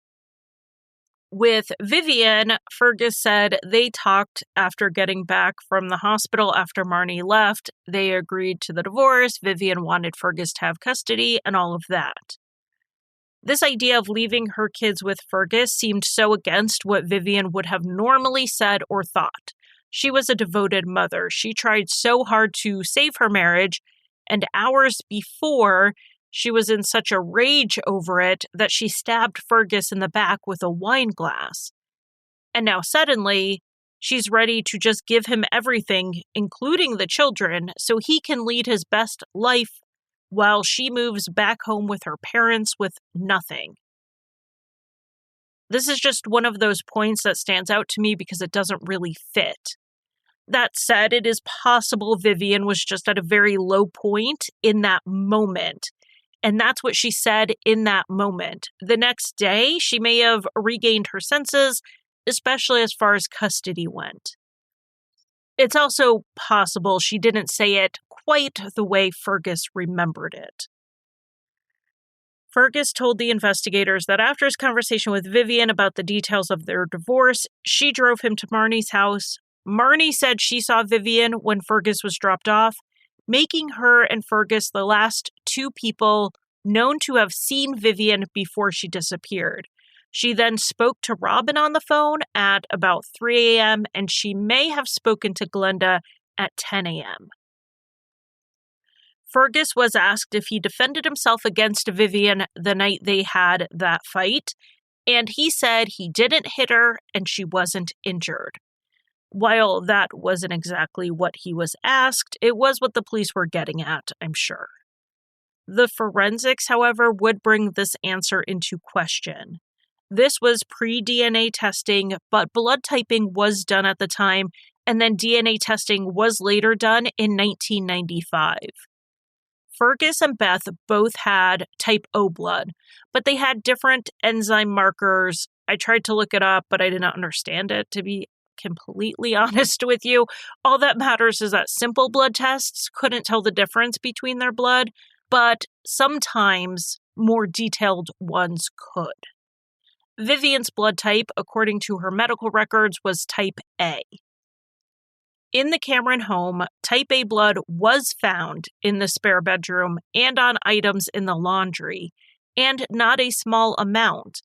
With Vivian, Fergus said they talked after getting back from the hospital after Marnie left. They agreed to the divorce. Vivian wanted Fergus to have custody and all of that. This idea of leaving her kids with Fergus seemed so against what Vivian would have normally said or thought. She was a devoted mother. She tried so hard to save her marriage, and hours before, she was in such a rage over it that she stabbed Fergus in the back with a wine glass. And now suddenly, she's ready to just give him everything, including the children, so he can lead his best life while she moves back home with her parents with nothing. This is just one of those points that stands out to me because it doesn't really fit. That said, it is possible Vivian was just at a very low point in that moment. And that's what she said in that moment. The next day, she may have regained her senses, especially as far as custody went. It's also possible she didn't say it quite the way Fergus remembered it. Fergus told the investigators that after his conversation with Vivian about the details of their divorce, she drove him to Marnie's house. Marnie said she saw Vivian when Fergus was dropped off, making her and Fergus the last two people known to have seen Vivian before she disappeared. She then spoke to Robin on the phone at about 3 a.m., and she may have spoken to Glenda at 10 a.m. Fergus was asked if he defended himself against Vivian the night they had that fight, and he said he didn't hit her and she wasn't injured. While that wasn't exactly what he was asked, it was what the police were getting at, I'm sure. The forensics, however, would bring this answer into question. This was pre-DNA testing, but blood typing was done at the time, and then DNA testing was later done in 1995. Fergus and Beth both had type O blood, but they had different enzyme markers. I tried to look it up, but I did not understand it, to be completely honest with you. All that matters is that simple blood tests couldn't tell the difference between their blood, but sometimes more detailed ones could. Vivian's blood type, according to her medical records, was type A. In the Cameron home, type A blood was found in the spare bedroom and on items in the laundry, and not a small amount.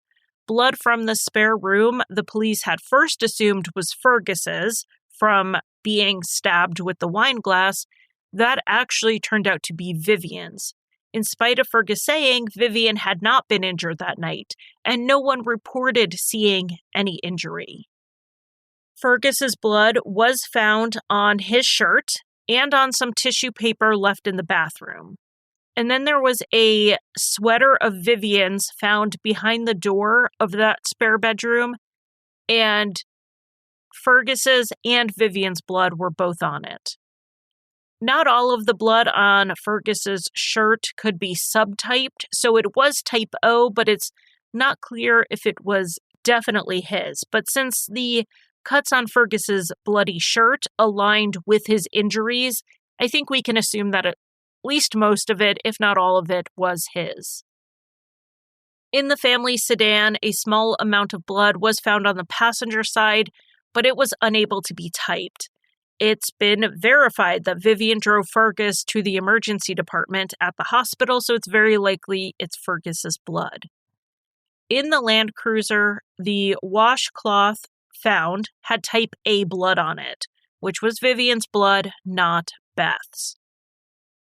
Blood from the spare room the police had first assumed was Fergus's from being stabbed with the wine glass. That actually turned out to be Vivian's. In spite of Fergus saying Vivian had not been injured that night, and no one reported seeing any injury. Fergus's blood was found on his shirt and on some tissue paper left in the bathroom. And then there was a sweater of Vivian's found behind the door of that spare bedroom, and Fergus's and Vivian's blood were both on it. Not all of the blood on Fergus's shirt could be subtyped, so it was type O, but it's not clear if it was definitely his. But since the cuts on Fergus's bloody shirt aligned with his injuries, I think we can assume that at least most of it, if not all of it, was his. In the family sedan, a small amount of blood was found on the passenger side, but it was unable to be typed. It's been verified that Vivian drove Fergus to the emergency department at the hospital, so it's very likely it's Fergus's blood. In the Land Cruiser, the washcloth found had type A blood on it, which was Vivian's blood, not Beth's.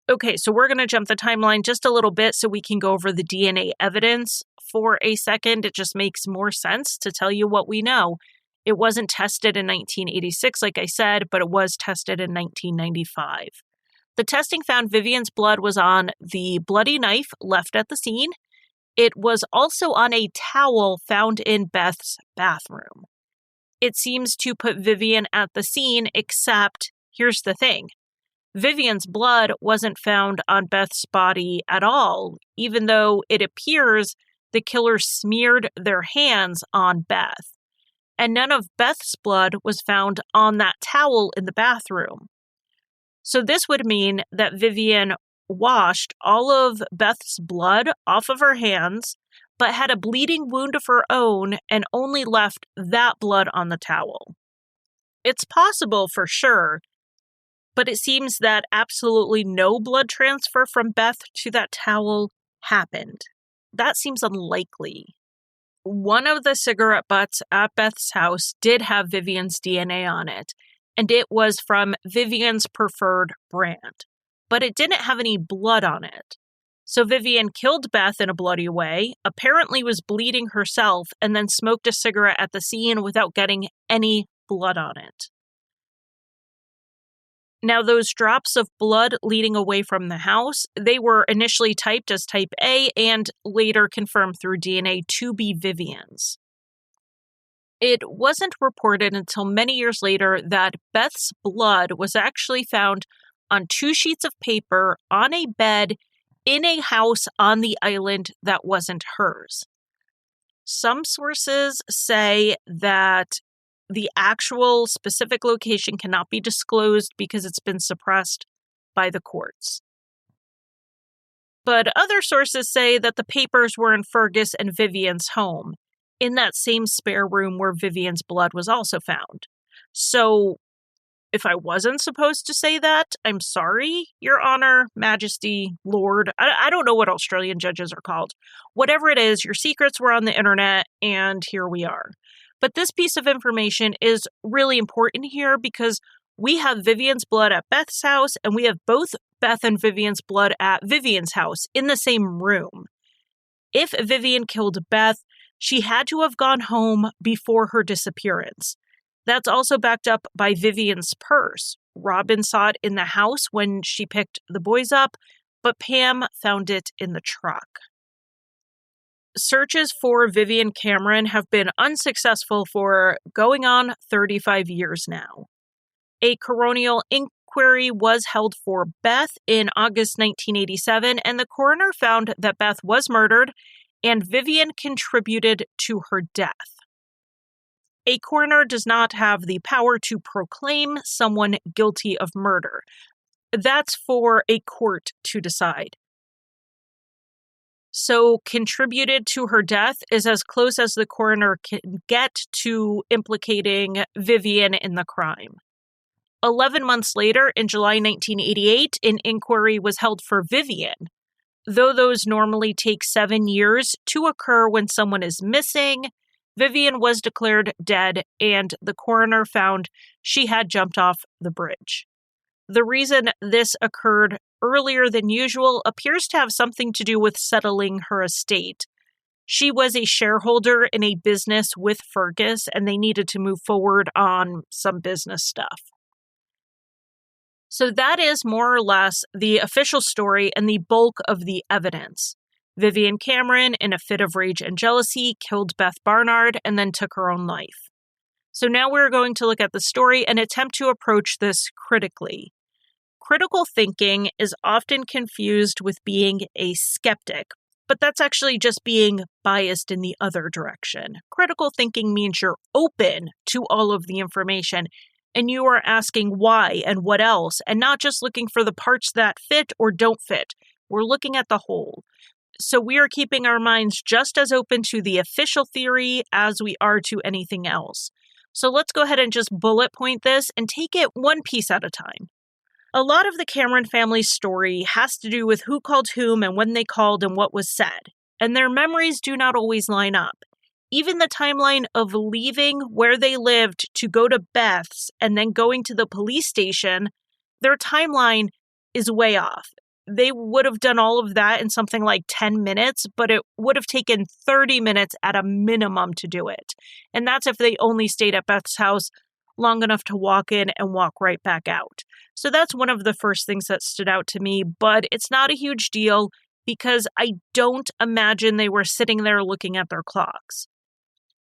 Okay, so we're going to jump the timeline just a little bit so we can go over the DNA evidence for a second. It just makes more sense to tell you what we know. It wasn't tested in 1986, like I said, but it was tested in 1995. The testing found Vivian's blood was on the bloody knife left at the scene. It was also on a towel found in Beth's bathroom. It seems to put Vivian at the scene, except, here's the thing. Vivian's blood wasn't found on Beth's body at all, even though it appears the killer smeared their hands on Beth. And none of Beth's blood was found on that towel in the bathroom. So this would mean that Vivian washed all of Beth's blood off of her hands, but had a bleeding wound of her own and only left that blood on the towel. It's possible for sure, but it seems that absolutely no blood transfer from Beth to that towel happened. That seems unlikely. One of the cigarette butts at Beth's house did have Vivian's DNA on it, and it was from Vivian's preferred brand, but it didn't have any blood on it. So Vivian killed Beth in a bloody way, apparently was bleeding herself, and then smoked a cigarette at the scene without getting any blood on it. Now, those drops of blood leading away from the house, they were initially typed as type A and later confirmed through DNA to be Vivian's. It wasn't reported until many years later that Beth's blood was actually found on 2 sheets of paper on a bed in a house on the island that wasn't hers. Some sources say that the actual specific location cannot be disclosed because it's been suppressed by the courts. But other sources say that the papers were in Fergus and Vivian's home, in that same spare room where Vivian's blood was also found. So, if I wasn't supposed to say that, I'm sorry, Your Honor, Majesty, Lord. I don't know what Australian judges are called. Whatever it is, your secrets were on the internet, and here we are. But this piece of information is really important here because we have Vivian's blood at Beth's house, and we have both Beth and Vivian's blood at Vivian's house in the same room. If Vivian killed Beth, she had to have gone home before her disappearance. That's also backed up by Vivian's purse. Robin saw it in the house when she picked the boys up, but Pam found it in the truck. Searches for Vivian Cameron have been unsuccessful for going on 35 years now. A coronial inquiry was held for Beth in August 1987, and the coroner found that Beth was murdered and Vivian contributed to her death. A coroner does not have the power to proclaim someone guilty of murder. That's for a court to decide. So, contributed to her death is as close as the coroner can get to implicating Vivian in the crime. 11 months later, in July 1988, an inquiry was held for Vivian. Though those normally take 7 years to occur when someone is missing, Vivian was declared dead, and the coroner found she had jumped off the bridge. The reason this occurred earlier than usual appears to have something to do with settling her estate. She was a shareholder in a business with Fergus, and they needed to move forward on some business stuff. So that is more or less the official story and the bulk of the evidence. Vivian Cameron, in a fit of rage and jealousy, killed Beth Barnard and then took her own life. So now we're going to look at the story and attempt to approach this critically. Critical thinking is often confused with being a skeptic, but that's actually just being biased in the other direction. Critical thinking means you're open to all of the information, and you are asking why and what else, and not just looking for the parts that fit or don't fit. We're looking at the whole. So we are keeping our minds just as open to the official theory as we are to anything else. So let's go ahead and just bullet point this and take it one piece at a time. A lot of the Cameron family's story has to do with who called whom and when they called and what was said, and their memories do not always line up. Even the timeline of leaving where they lived to go to Beth's and then going to the police station, their timeline is way off. They would have done all of that in something like 10 minutes, but it would have taken 30 minutes at a minimum to do it. And that's if they only stayed at Beth's house long enough to walk in and walk right back out. So that's one of the first things that stood out to me, but it's not a huge deal because I don't imagine they were sitting there looking at their clocks.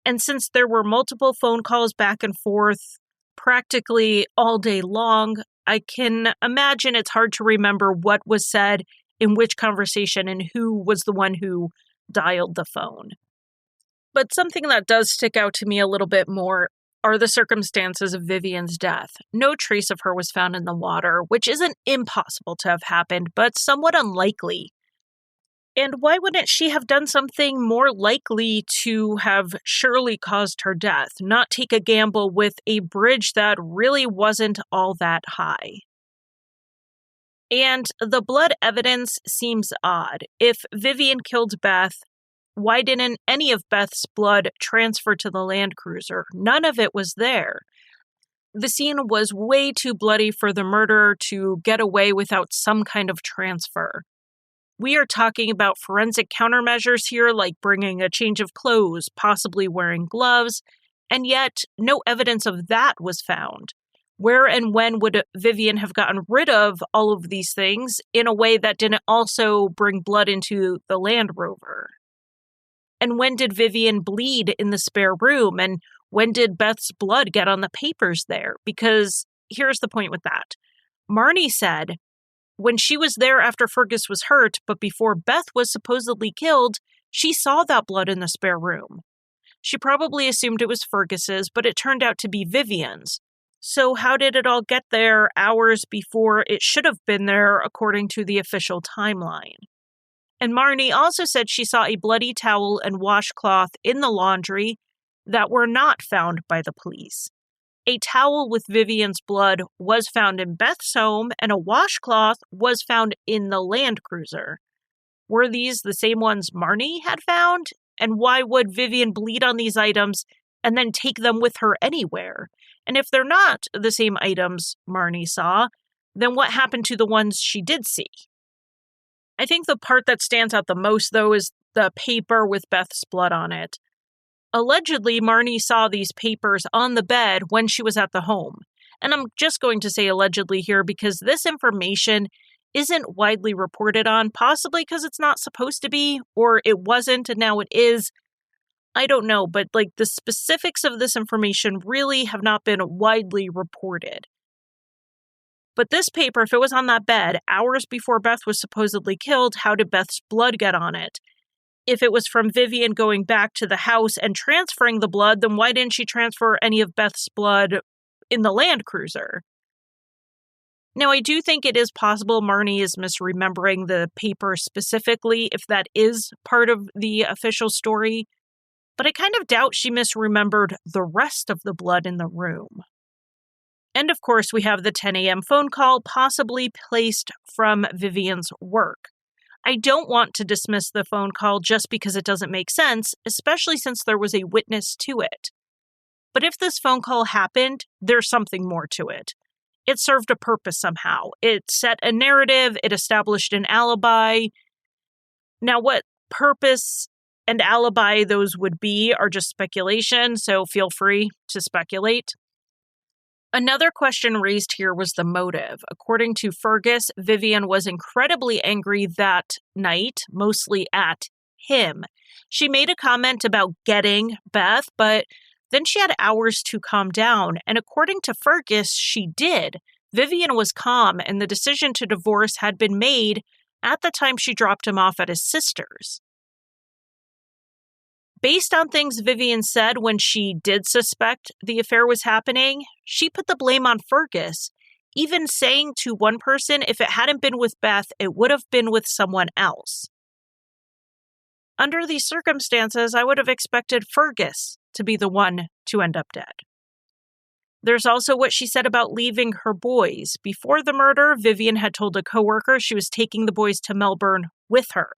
And since there were multiple phone calls back and forth practically all day long, I can imagine it's hard to remember what was said in which conversation and who was the one who dialed the phone. But something that does stick out to me a little bit more are the circumstances of Vivian's death. No trace of her was found in the water, which isn't impossible to have happened, but somewhat unlikely. And why wouldn't she have done something more likely to have surely caused her death, not take a gamble with a bridge that really wasn't all that high? And the blood evidence seems odd. If Vivian killed Beth, why didn't any of Beth's blood transfer to the Land Cruiser? None of it was there. The scene was way too bloody for the murderer to get away without some kind of transfer. We are talking about forensic countermeasures here, like bringing a change of clothes, possibly wearing gloves, and yet no evidence of that was found. Where and when would Vivian have gotten rid of all of these things in a way that didn't also bring blood into the Land Rover? And when did Vivian bleed in the spare room? And when did Beth's blood get on the papers there? Because here's the point with that. Marnie said when she was there after Fergus was hurt, but before Beth was supposedly killed, she saw that blood in the spare room. She probably assumed it was Fergus's, but it turned out to be Vivian's. So how did it all get there hours before it should have been there according to the official timeline? And Marnie also said she saw a bloody towel and washcloth in the laundry that were not found by the police. A towel with Vivian's blood was found in Beth's home, and a washcloth was found in the Land Cruiser. Were these the same ones Marnie had found? And why would Vivian bleed on these items and then take them with her anywhere? And if they're not the same items Marnie saw, then what happened to the ones she did see? I think the part that stands out the most, though, is the paper with Beth's blood on it. Allegedly, Marnie saw these papers on the bed when she was at the home. And I'm just going to say allegedly here because this information isn't widely reported on, possibly because it's not supposed to be, or it wasn't and now it is. I don't know, but the specifics of this information really have not been widely reported. But this paper, if it was on that bed hours before Beth was supposedly killed, how did Beth's blood get on it? If it was from Vivian going back to the house and transferring the blood, then why didn't she transfer any of Beth's blood in the Land Cruiser? Now, I do think it is possible Marnie is misremembering the paper specifically, if that is part of the official story, but I kind of doubt she misremembered the rest of the blood in the room. And of course, we have the 10 a.m. phone call, possibly placed from Vivian's work. I don't want to dismiss the phone call just because it doesn't make sense, especially since there was a witness to it. But if this phone call happened, there's something more to it. It served a purpose somehow. It set a narrative, it established an alibi. Now, what purpose and alibi those would be are just speculation, so feel free to speculate. Another question raised here was the motive. According to Fergus, Vivian was incredibly angry that night, mostly at him. She made a comment about getting Beth, but then she had hours to calm down. And according to Fergus, she did. Vivian was calm, and the decision to divorce had been made at the time she dropped him off at his sister's. Based on things Vivian said when she did suspect the affair was happening, she put the blame on Fergus, even saying to one person if it hadn't been with Beth, it would have been with someone else. Under these circumstances, I would have expected Fergus to be the one to end up dead. There's also what she said about leaving her boys. Before the murder, Vivian had told a coworker she was taking the boys to Melbourne with her.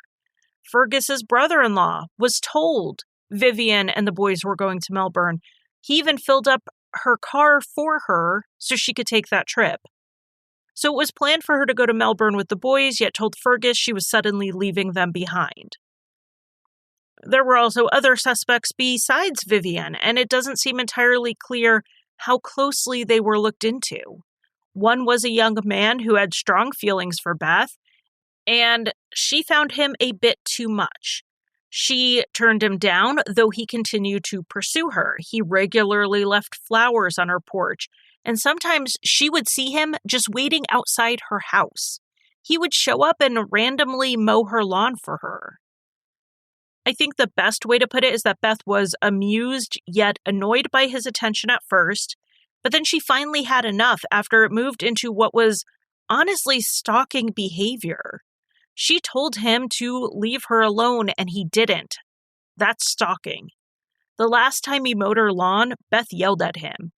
Fergus's brother-in-law was told Vivian and the boys were going to Melbourne. He even filled up her car for her so she could take that trip. So it was planned for her to go to Melbourne with the boys, yet told Fergus she was suddenly leaving them behind. There were also other suspects besides Vivian, and it doesn't seem entirely clear how closely they were looked into. One was a young man who had strong feelings for Beth, and she found him a bit too much. She turned him down, though he continued to pursue her. He regularly left flowers on her porch, and sometimes she would see him just waiting outside her house. He would show up and randomly mow her lawn for her. I think the best way to put it is that Beth was amused yet annoyed by his attention at first, but then she finally had enough after it moved into what was honestly stalking behavior. She told him to leave her alone, and he didn't. That's stalking. The last time he mowed her lawn, Beth yelled at him.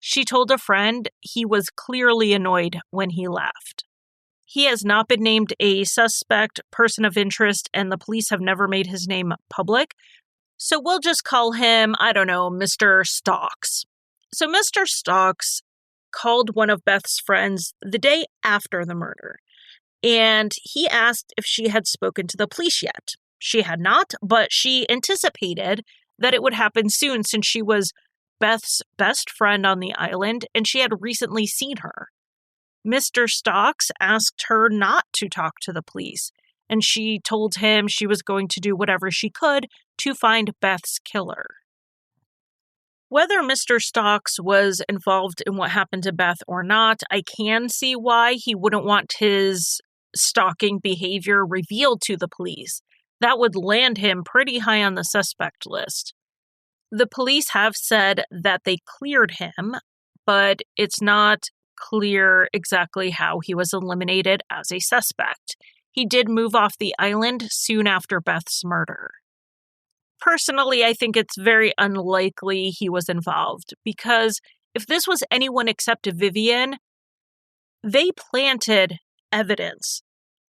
She told a friend he was clearly annoyed when he left. He has not been named a suspect, person of interest, and the police have never made his name public. So we'll just call him, Mr. Stalks. So Mr. Stalks called one of Beth's friends the day after the murder, and he asked if she had spoken to the police yet. She had not, but she anticipated that it would happen soon since she was Beth's best friend on the island, and she had recently seen her. Mr. Stalks asked her not to talk to the police, and she told him she was going to do whatever she could to find Beth's killer. Whether Mr. Stalks was involved in what happened to Beth or not, I can see why he wouldn't want his stalking behavior revealed to the police. That would land him pretty high on the suspect list. The police have said that they cleared him, but it's not clear exactly how he was eliminated as a suspect. he did move off the island soon after Beth's murder. Personally, I think it's very unlikely he was involved, because if this was anyone except Vivian, they planted evidence.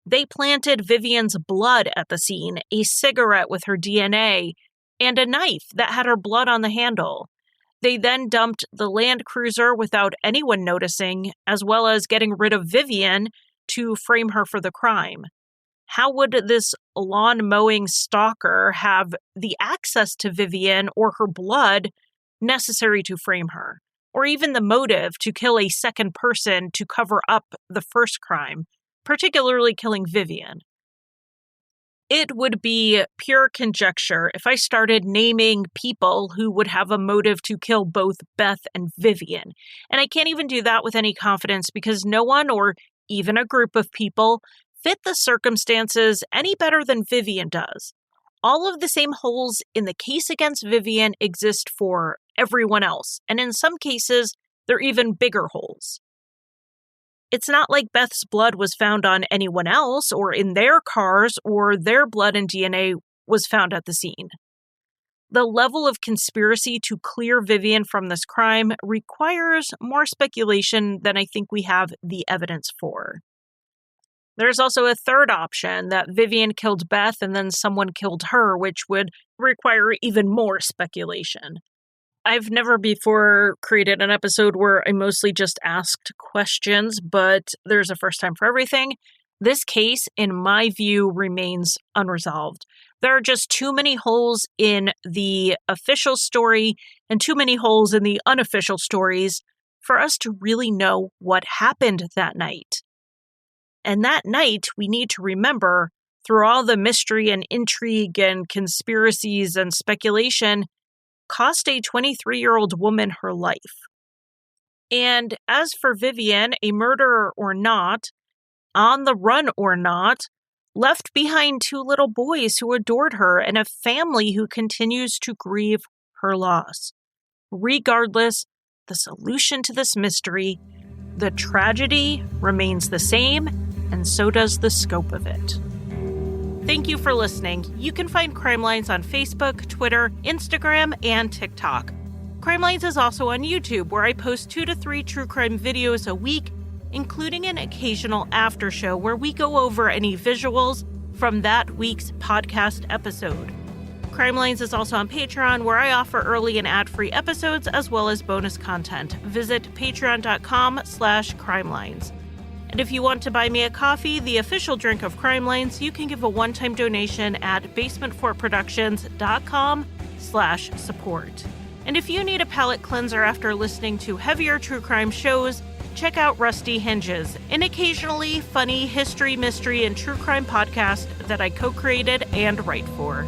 They planted Vivian's blood at the scene, a cigarette with her DNA, and a knife that had her blood on the handle. They then dumped the Land Cruiser without anyone noticing, as well as getting rid of Vivian to frame her for the crime. How would this lawn-mowing stalker have the access to Vivian or her blood necessary to frame her, or even the motive to kill a second person to cover up the first crime, particularly killing Vivian? It would be pure conjecture if I started naming people who would have a motive to kill both Beth and Vivian. And I can't even do that with any confidence because no one, or even a group of people, fit the circumstances any better than Vivian does. All of the same holes in the case against Vivian exist for everyone else, and in some cases, they're even bigger holes. It's not like Beth's blood was found on anyone else, or in their cars, or their blood and DNA was found at the scene. The level of conspiracy to clear Vivian from this crime requires more speculation than I think we have the evidence for. There's also a third option, that Vivian killed Beth and then someone killed her, which would require even more speculation. I've never before created an episode where I mostly just asked questions, but there's a first time for everything. This case, in my view, remains unresolved. There are just too many holes in the official story and too many holes in the unofficial stories for us to really know what happened that night. And that night, we need to remember, through all the mystery and intrigue and conspiracies and speculation, cost a 23-year-old woman her life. And as for Vivian, a murderer or not, on the run or not, left behind two little boys who adored her and a family who continues to grieve her loss. Regardless, the solution to this mystery, the tragedy, remains the same, and so does the scope of it. Thank you for listening. You can find Crime Lines on Facebook, Twitter, Instagram, and TikTok. Crime Lines is also on YouTube, where I post 2 to 3 true crime videos a week, including an occasional after show where we go over any visuals from that week's podcast episode. Crime Lines is also on Patreon, where I offer early and ad-free episodes as well as bonus content. Visit patreon.com/crimelines. And if you want to buy me a coffee, the official drink of Crime Lines, you can give a one-time donation at basementfortproductions.com/support. And if you need a palate cleanser after listening to heavier true crime shows, check out Rusty Hinges, an occasionally funny history, mystery, and true crime podcast that I co-created and write for.